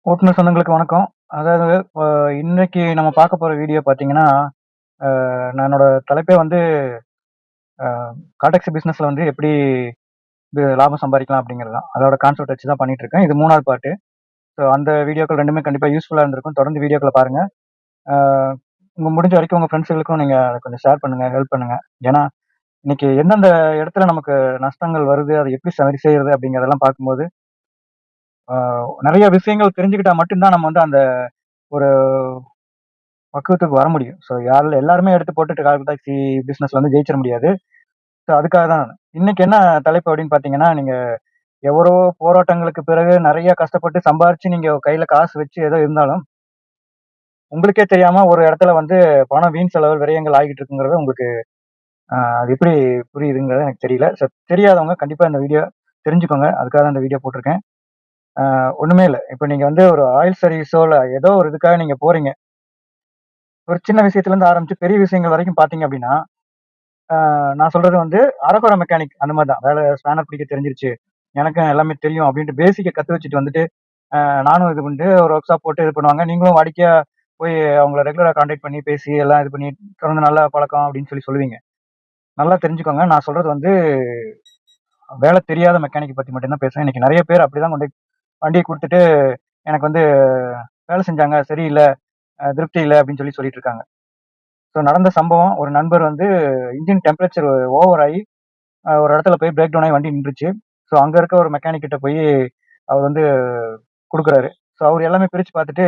ஓட்டுநர் சொந்தங்களுக்கு வணக்கம். அதாவது அ இன்னைக்கு நம்ம பார்க்க போற வீடியோ பார்த்தீங்கன்னா, நான் என்னோட தலைப்பே வந்து கால் டாக்ஸி பிசினஸ்ல வந்து எப்படி லாபம் சம்பாதிக்கலாம் அப்படிங்கிறது தான். அதோட கான்செப்ட் வச்சு தான் பண்ணிட்டு இருக்கேன். இது 3வது பார்ட்டு. ஸோ அந்த வீடியோக்கள் 2மே கண்டிப்பா யூஸ்ஃபுல்லா இருந்திருக்கும். தொடர்ந்து வீடியோக்கள பாருங்க. அ உங்க முடிஞ்ச வரைக்கும் உங்க ஃப்ரெண்ட்ஸ்களுக்கும் நீங்க அத கொஞ்சம் ஷேர் பண்ணுங்க, ஹெல்ப் பண்ணுங்க. ஏன்னா, இன்னைக்கு எந்தெந்த இடத்துல நமக்கு நஷ்டங்கள் வருது, அத எப்படி சரி செய்றது அப்படிங்கிறதெல்லாம் பார்க்கும்போது, அ நெறைய விஷயங்கள் தெரிஞ்சுக்கிட்டா மட்டும் தான் நம்ம வந்து அந்த ஒரு பக்குவத்துக்கு வர முடியும். ஸோ எல்லாருமே எடுத்து போட்டுட்டு கால் டாக்ஸி பிசினஸ்ல வந்து ஜெயிச்சிட முடியாது. ஸோ அதுக்காக தான் இன்னைக்கு என்ன தலைப்பு அப்படின்னு பார்த்தீங்கன்னா, நீங்க எவ்வளவோ போராட்டங்களுக்கு பிறகு நெறைய கஷ்டப்பட்டு சம்பாரிச்சு நீங்க கையில காசு வச்சு ஏதோ இருந்தாலும், உங்களுக்கே தெரியாம ஒரு இடத்துல வந்து பணம் வீண் செலவு, விரயங்கள் ஆகிட்டு இருக்குங்கிறது உங்களுக்கு அது எப்படி புரியுதுங்கிறது எனக்கு தெரியல. ஸோ தெரியாதவங்க கண்டிப்பா இந்த வீடியோ தெரிஞ்சுக்கோங்க. அதுக்காக தான் இந்த வீடியோ போட்டிருக்கேன். ஒண்ணுமே இல்ல. இப்ப நீங்க வந்து ஒரு ஆயில் சர்வீஸோ இல்ல ஏதோ ஒரு இதுக்காக நீங்க போறீங்க. ஒரு சின்ன விஷயத்துலருந்து ஆரம்பிச்சு பெரிய விஷயங்கள் வரைக்கும் பார்த்தீங்க அப்படின்னா, நான் சொல்றது வந்து அரகுற மெக்கானிக் அந்த மாரி தான். ஸ்பேனர் பிடிக்க தெரிஞ்சிருச்சு. எனக்கும் எல்லாமே தெரியும் அப்டின்ட்டு பேசிக்க கத்து வச்சுட்டு வந்துட்டு, நானும் இது பண்ணிட்டு ஒரு ஒர்க் ஷாப் போட்டு இது பண்ணுவாங்க. நீங்களும் வாடிக்கையா போய் அவங்கள ரெகுலரா கான்டாக்ட் பண்ணி பேசி எல்லாம் இது பண்ணி தொடர்ந்து நல்ல பழக்கம் அப்டின்னு சொல்லுவீங்க. நல்லா தெரிஞ்சுக்கோங்க. நான் சொல்றது வந்து வேல தெரியாத மெக்கானிக்க பத்தி மட்டும் தான் பேசுறேன். இன்னைக்கு நெறைய பேர் அப்டிதான் கொண்டு போய் வண்டிய குடுத்துட்டு, எனக்கு வந்து வேல செஞ்சாங்க, சரியில்ல, திருப்தி இல்ல அப்டின்னு சொல்லிட்டு இருக்காங்க. ஸோ நடந்த சம்பவம் ஒரு நண்பர் வந்து இன்ஜின் டெம்பரேச்சர் ஓவர் ஆயி ஒரு இடத்துல போய் பிரேக் டவுன் ஆகி வண்டி நின்றுச்சு. ஸோ அங்க இருக்க ஒரு மெக்கானிக் கிட்ட போய் அவர் வந்து குடுக்குறாரு. ஸோ அவரு எல்லாமே பிரிச்சு பார்த்துட்டு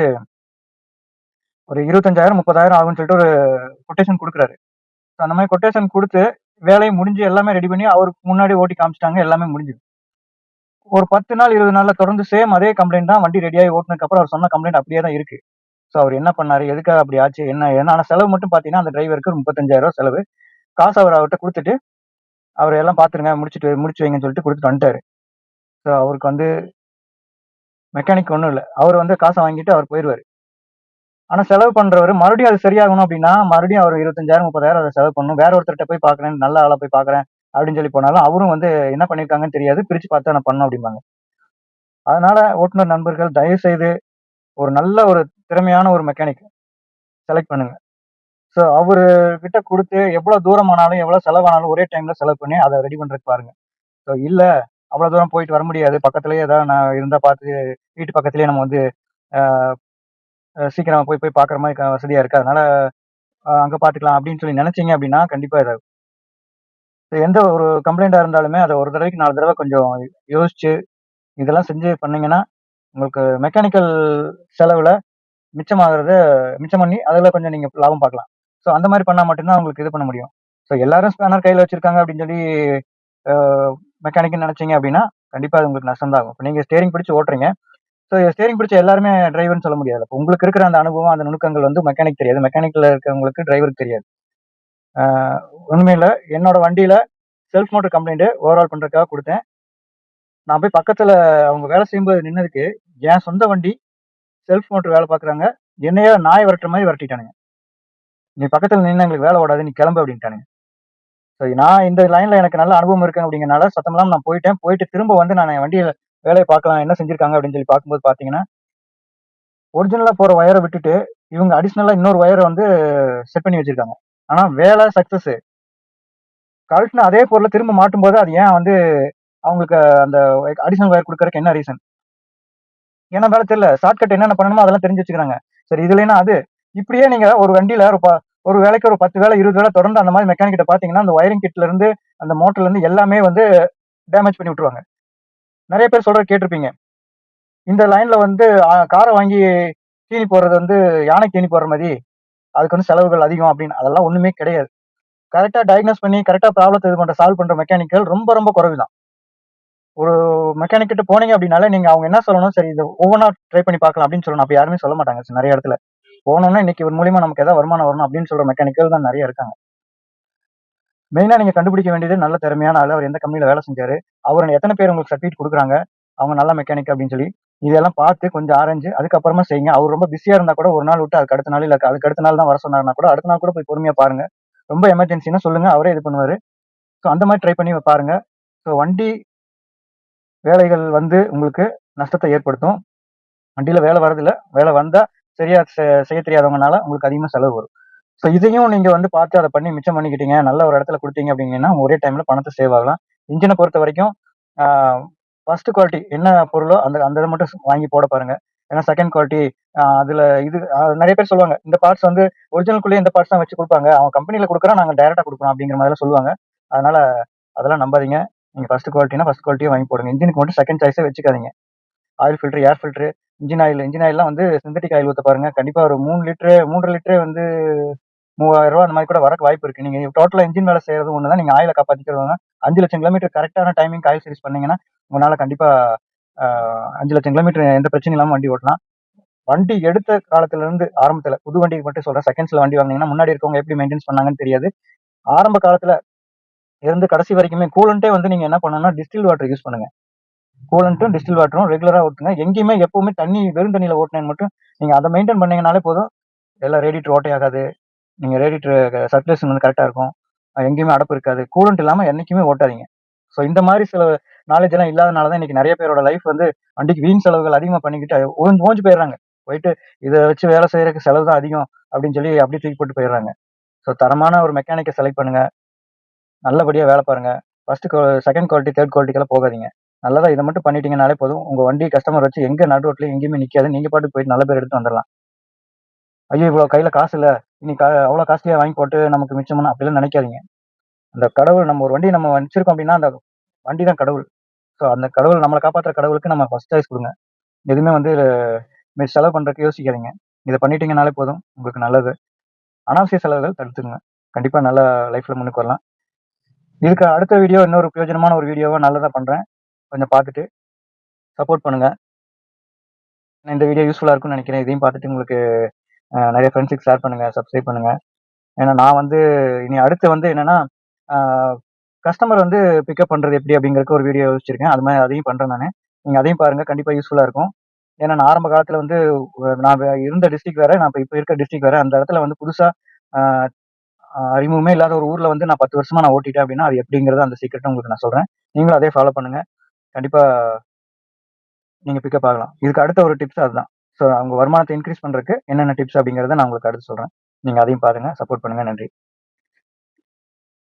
ஒரு 25,000 30,000 ஆகும்ன்னு சொல்லிட்டு ஒரு கொட்டேஷன் குடுக்குறாரு. ஸோ அந்த மாரி கொட்டேஷன் குடுத்து வேலையும் முடிஞ்சு எல்லாமே ரெடி பண்ணி அவருக்கு முன்னாடி ஓட்டி காமிச்சுட்டாங்க. எல்லாமே முடிஞ்சுது. ஒரு 10 நாள் 20 நாள்ல தொடர்ந்து சேம் அதே கம்ப்ளைண்ட் தான் வண்டி ரெடி ஆகி ஓட்டுனதுக்கு அப்புறம் அவர் சொன்ன கம்ப்ளைண்ட் அப்படியே தான் இருக்கு. ஸோ அவர் என்ன பண்ணாரு? எதுக்காக அப்படி ஆச்சு? என்ன ஏதுன்னு ஆனா செலவு மட்டும் பார்த்தீங்கன்னா, அந்த டிரைவருக்கு 35,000 செலவு. காசு அவர் அவர்ட்ட குடுத்துட்டு, அவரு எல்லாம் பார்த்துருங்க, முடிச்சு வைங்கன்னு சொல்லிட்டு குடுத்துட்டு வந்துட்டாரு. ஸோ அவருக்கு வந்து மெக்கானிக் ஒண்ணும் இல்ல. அவரு வந்து காச வாங்கிட்டு அவர் போயிருவாரு. ஆனா செலவு பண்றவரு மறுபடியும் அது சரியாகணும் அப்டின்னா, மறுபடியும் அவரு 25,000 30,000 அத செலவு பண்ணணும். வேற ஒருத்தர்ட்ட போய் பார்க்குறேன், நல்ல ஆளா போய் பார்க்குறேன் அப்டின்னு சொல்லி போனாலும், அவரும் வந்து என்ன பண்ணியிருக்காங்கன்னு தெரியாது. பிரிச்சு பார்த்து நான் பண்ணணும் அப்டிம்பாங்க. அதனால ஓட்டுநர் நண்பர்கள் தயவு செய்து ஒரு நல்ல ஒரு திறமையான ஒரு மெக்கானிக் செலக்ட் பண்ணுங்க. ஸோ அவரு கிட்ட குடுத்து எவ்வளோ தூரமானாலும், எவ்வளோ செலவானாலும் ஒரே டைம்ல செலவு பண்ணி அத ரெடி பண்றதுக்கு பாருங்க. ஸோ இல்ல அவ்வளோ தூரம் போயிட்டு வர முடியாது. பக்கத்திலேயே ஏதாவது நான் இருந்தா பார்த்து வீட்டு பக்கத்திலேயே நம்ம வந்து அ சீக்கிரமா போய் பார்க்குற மாரி வசதியா இருக்கு. அதனால அங்க பார்த்துக்கலாம் அப்படின்னு சொல்லி நினைச்சீங்க அப்படின்னா, கண்டிப்பா இத எந்த ஒரு கம்ப்ளைண்ட்டா இருந்தாலுமே அத ஒரு தடவைக்கு 4 தடவ கொஞ்சம் யோசிச்சு, இதெல்லாம் செஞ்சு பண்ணீங்கன்னா, உங்களுக்கு மெக்கானிக்கல் செலவுல மிச்சமாகறத மிச்சம் பண்ணி, அதுல கொஞ்சம் நீங்க லாபம் பார்க்கலாம். ஸோ அந்த மாரி பண்ணா மட்டும் தான் உங்களுக்கு இது பண்ண முடியும். ஸோ எல்லாரும் ஸ்பேனர் கையில வச்சிருக்காங்க அப்படின்னு சொல்லி அ மெக்கானிக்ன்னு நினைச்சீங்க அப்படின்னா, கண்டிப்பா அது உங்களுக்கு நஷ்டம் தான் ஆகும். இப்ப நீங்க ஸ்டீரிங் பிடிச்சு ஓட்டுறீங்க. ஸோ ஸ்டீரிங் பிடிச்ச எல்லாருமே டிரைவர்ன்னு சொல்ல முடியாது. அப்ப உங்களுக்கு இருக்கிற அந்த அனுபவம், அந்த நுணுக்கங்கள் வந்து மெக்கானிக் தெரியாது. மெக்கானிக்ல இருக்கிறவங்களுக்கு டிரைவருக்கு தெரியாது. ஆ உண்மையில என்னோட வண்டியில செல்ஃப் மோட்டார் கம்ப்ளைண்ட் ஓவரால் பண்றதுக்காக குடுத்தேன். நான் போய் பக்கத்துல அவங்க வேலை செய்யும்போது நின்னதுக்கு, என் சொந்த வண்டி செல்ஃப் மோட்டார் வேலை பார்க்குறாங்க. என்னையே நாய் விரட்டுற மாரி விரட்டிட்டானுங்க. "நீ பக்கத்துல நின்னா எங்களுக்கு வேலை ஓடாது. நீ கிளம்பு" அப்படின்ட்டானுங்க. ஸோ நான் இந்த லைன்ல எனக்கு நல்ல அனுபவம் இருக்கு அப்படிங்கிறனால சத்தம் இல்லாம நான் போயிட்டேன். போயிட்டு திரும்ப வந்து நான் என் வண்டியில வேலைய பார்க்கலாம், என்ன செஞ்சிருக்காங்க அப்படின்னு சொல்லி பார்க்கும்போது பார்த்தீங்கன்னா, ஒரிஜினலா போற வயர விட்டுட்டு, இவங்க அடிஷனலா இன்னொரு வயர வந்து செட் பண்ணி வச்சிருக்காங்க. ஆனா வேலை சக்சஸ். கழட்டுன அதே பொருள திரும்ப மாட்டும்போது, அது ஏன் வந்து அவங்களுக்கு அந்த அடிஷனல் வயர் குடுக்கறதுக்கு என்ன ரீசன்? ஏன்னா வேல தெரியல. ஷார்ட்கட் என்னென்ன பண்ணணுமோ அதெல்லாம் தெரிஞ்சு வச்சுக்கிறாங்க. சரி இது இல்லைன்னா அது. இப்படியே நீங்க ஒரு வண்டியில ஒரு வேலைக்கு ஒரு 10 வேலை, 20 வேலை தொடர்ந்து அந்த மாரி மெக்கானிக் கிட்ட பார்த்தீங்கன்னா, அந்த வயரிங் கிட்ல இருந்து, அந்த மோட்டர்ல இருந்து எல்லாமே வந்து டேமேஜ் பண்ணி விட்டுருவாங்க. நெறைய பேர் சொல்றத கேட்டிருப்பீங்க. இந்த லைன்ல வந்து கார வாங்கி தீனி போடுறது வந்து யானைக்கு தீனி போடுற மாரி, அதுக்கு வந்து செலவுகள் அதிகம் அப்படின்னு. அதெல்லாம் ஒண்ணுமே கிடையாது. கரெக்ட்டா டயக்னோஸ் பண்ணி, கரெக்ட்டா ப்ராப்ளத்த சால்வ் பண்ற மெக்கானிக்கள் ரொம்ப ரொம்ப குறைவு தான். ஒரு மெக்கானிக் கிட்ட போனீங்க அப்படின்னாலே, நீங்க அவங்க என்ன சொல்லணும், சரி இத ஒவ்வொன்னா ட்ரை பண்ணி பார்க்கலாம் அப்படின்னு சொல்லணும். அப்ப யாருமே சொல்ல மாட்டாங்க நெறைய இடத்துல. போனோனே இன்னைக்கு இவன் மூலியமா நமக்கு ஏதாவது வருமானம் வரணும் அப்படின்னு சொல்ற மெக்கானிக்கல் தான் நெறைய இருக்காங்க. மெயினா நீங்க கண்டுபிடிக்க வேண்டியது நல்ல திறமையான ஆளு. அவர் எந்த கம்பெனில வேலை செஞ்சாரு. அவரு எத்தன பேர் உங்களுக்கு சர்டிபிகேட் குடுக்குறாங்க. அவங்க நல்ல மெக்கானிக் அப்படின்னு சொல்லி. இதெல்லாம் பார்த்து கொஞ்சம் ஆராய்ஞ்சு அதுக்கப்புறமா செய்யுங்க. அவரு ரொம்ப பிஸியா இருந்தா கூட ஒரு நாள் விட்டு அதுக்கு அடுத்த நாள் இல்ல அதுக்கு அடுத்த நாள் தான் வர சொன்னாருன்னா கூட, அடுத்த நாள் கூட போய் பொறுமையா பாருங்க. ரொம்ப எமர்ஜென்சின்னா சொல்லுங்க. அவரே இது பண்ணுவாரு. ஸோ அந்த மாரி ட்ரை பண்ணி பாருங்க. ஸோ வண்டி வேலைகள் வந்து உங்களுக்கு நஷ்டத்த ஏற்படுத்தும். வண்டியில வேலை வரதில்ல. வேலை வந்தா சரியா செய்ய தெரியாதவங்கனால உங்களுக்கு அதிகமா செலவு வரும். ஸோ இதையும் நீங்க வந்து பார்த்து அத பண்ணி மிச்சம் பண்ணிக்கிட்டீங்க. நல்ல ஒரு இடத்துல குடுத்தீங்க அப்படிங்கன்னா, ஒரே டைம்ல பணத்த சேவ் ஆகலாம். இன்ஜின பொறுத்தவரைக்கும் ஆ ஃபர்ஸ்ட் குவாலிட்டி என்ன பொருளோ அந்த அந்த இத மட்டும் வாங்கி போட பாருங்க. ஏன்னா செகண்ட் குவாலிட்டி அதுல இது நெறைய பேர் சொல்லுவாங்க. இந்த பார்ட்ஸ் வந்து ஒரிஜினல்குள்ளயே இந்த பார்ட்ஸ் தான் வச்சு குடுப்பாங்க. அவன் கம்பெனில குடுக்குறான், நாங்க டைரக்ட்டா குடுக்குறோம் அப்படிங்கிற மாதிரிலாம் சொல்லுவாங்க. அதனால அதெல்லாம் நம்பாதீங்க. நீங்க ஃபர்ஸ்ட் குவாலிட்டினா ஃபர்ஸ்ட் குவாலிட்டியே வாங்கி போடுங்க. இன்ஜினுக்கு மட்டும் செகண்ட் சாய்ஸே வச்சுக்காதீங்க. Oil filter, air filter, engine ஆயில்லாம் வந்து சிந்தட்டிக் ஆயில் ஊத்த பாருங்க. கண்டிப்பா ஒரு 3 லிட்டரு 3 1/2 லிட்டரே வந்து ரூ. 3000 அந்த மாரி கூட வரக்கு வாய்ப்பு இருக்கு. நீங்க டோட்டலா இன்ஜின் வேலை செய்றது ஒண்ணு தான். நீங்க ஆயில காப்பாத்திக்கிறதுனா 5,00,000 கிலோமீட்டர் கரெக்ட்டான டைமிங்க்கு ஆயில் சர்வீஸ் பண்ணீங்கன்னா, உங்களால கண்டிப்பா ஆ 5,00,000 கிலோமீட்டர் எந்த பிரச்சனையும் இல்லாம வண்டி ஓட்டலாம். வண்டி எடுத்த காலத்துல இருந்து ஆரம்பத்துல புது வண்டிக்கு மட்டும் சொல்றேன். செகண்ட்ஸ்ல வண்டி வாங்குனீங்கன்னா, முன்னாடி இருக்கவங்க எப்படி மெயின்டெனன்ஸ் பண்ணாங்கன்னு தெரியாது. ஆரம்ப காலத்துல இருந்து கடைசி வரைக்குமே கூலண்ட்டே வந்து நீங்க என்ன பண்ணணும்னா, டிஸ்டில்ட் வாட்டர் யூஸ் பண்ணுங்க. கூலண்ட்டும், டிஸ்டில் வாட்டரும் ரெகுலரா ஊத்துங்க. எங்கேயுமே எப்பவுமே வெறும் தண்ணியில ஓட்டுனேன்னு மட்டும் நீங்க அத மெயின்டெயின் பண்ணீங்கனாலே போதும். எல்லாம் ரேடியேட்டர் ஓட்டையாகாது. நீங்க ரேடியேட்டர் சர்க்குலேஷன் வந்து கரெக்ட்டா இருக்கும். எங்கேயுமே அடைப்பு இருக்காது. கூலண்ட் இல்லாம என்னைக்குமே ஓட்டாதீங்க. ஸோ இந்த மாரி சில நாலேட்ஜ் எல்லாம் இல்லாதனால தான் இன்னைக்கு நெறைய பேரோட லைஃப் வந்து வண்டிக்கு வீண் செலவுகள் அதிகமா பண்ணிக்கிட்டு ஓஞ்சு போயிடுறாங்க. போயிட்டு இத வச்சு வேலை செய்யறதுக்கு செலவு தான் அதிகம் அப்படின்னு சொல்லி அப்படியே தூக்கி போட்டு போயிடுறாங்க. ஸோ தரமான ஒரு மெக்கானிக்க செலக்ட் பண்ணுங்க. நல்லபடியா வேலை பாருங்க. ஃபர்ஸ்ட் செகண்ட் குவாலிட்டி, தேர்ட் குவாலிட்டிக்கெல்லாம் போகாதீங்க. நல்லதா இத மட்டும் பண்ணிட்டீங்கனாலே போதும். உங்க வண்டி கஸ்டமர் வச்சு எங்க நடு ரோட்ல எங்கேயுமே நிக்காது. நீங்க பாட்டுக்கு போயிட்டு நல்ல பேர் எடுத்து வந்துரலாம். ஐயோ! இவ்வளோ கையில காசு இல்ல. இனி அவ்வளோ காஸ்ட்லியா வாங்கி போட்டு நமக்கு மிச்சம்னா அப்படிலாம் நினைக்காதீங்க. அந்த கடவுள் நம்ம ஒரு வண்டி நம்ம வச்சிருக்கோம் அப்படின்னா, அந்த வண்டி தான் கடவுள். ஸோ அந்த கடவுள் நம்மள காப்பாத்துற கடவுளுக்கு நம்ம ஃபர்ஸ்ட் சாய்ஸ் குடுங்க. எதுவுமே வந்து செலவு பண்றதுக்கு யோசிக்காதீங்க. இத பண்ணிட்டீங்கனாலே போதும். உங்களுக்கு நல்லது. அனாவசிய செலவுகள் தடுத்துக்கங்க. கண்டிப்பா நல்ல லைஃப்ல முன்னுக்கு வரலாம். இதுக்கு அடுத்த வீடியோ இன்னொரு பிரயோஜனமான ஒரு வீடியோவா நல்லதா பண்றேன். கொஞ்சம் பார்த்துட்டு சப்போர்ட் பண்ணுங்க. இந்த வீடியோ யூஸ்ஃபுல்லா இருக்கும்னு நினைக்கிறேன். இதையும் பார்த்துட்டு உங்களுக்கு நெறைய ஃப்ரெண்ட்ஸுக்கு ஷேர் பண்ணுங்க. சப்ஸ்கிரைப் பண்ணுங்க. ஏன்னா நான் வந்து இனி அடுத்து வந்து என்னன்னா, ஆ கஸ்டமர் வந்து பிக்கப் பண்றது எப்படி அப்படிங்கிறதுக்கு ஒரு வீடியோ யோசிச்சிருக்கேன். அது மாரி அதையும் பண்றேன் நானு. நீங்க அதையும் பாருங்க. கண்டிப்பா யூஸ்ஃபுல்லா இருக்கும். ஏன்னா நான் ஆரம்ப காலத்துல வந்து நான் இருந்த டிஸ்ட்ரிக்ட் வேற. நான் இப்ப இருக்க டிஸ்ட்ரிக்ட் வேற. அந்த இடத்துல வந்து புதுசா ஆ அறிமுகமே இல்லாத ஒரு ஊர்ல வந்து நான் 10 வருஷமா நான் ஓட்டிட்டேன் அப்படின்னா, அது எப்படிங்கிறத அந்த சீக்ரெட்ட உங்களுக்கு நான் சொல்றேன். நீங்களும் அதே ஃபாலோ பண்ணுங்க. கண்டிப்பா நீங்க பிக்கப் ஆகலாம். இதுக்கு அடுத்த ஒரு டிப்ஸ் அதுதான். ஸோ அவங்க வருமானத்த இன்கிரீஸ் பண்றதுக்கு என்னென்ன டிப்ஸ் அப்படிங்கிறத நான் உங்களுக்கு அடுத்து சொல்றேன். நீங்க அதையும் பாருங்க. சப்போர்ட் பண்ணுங்க. நன்றி.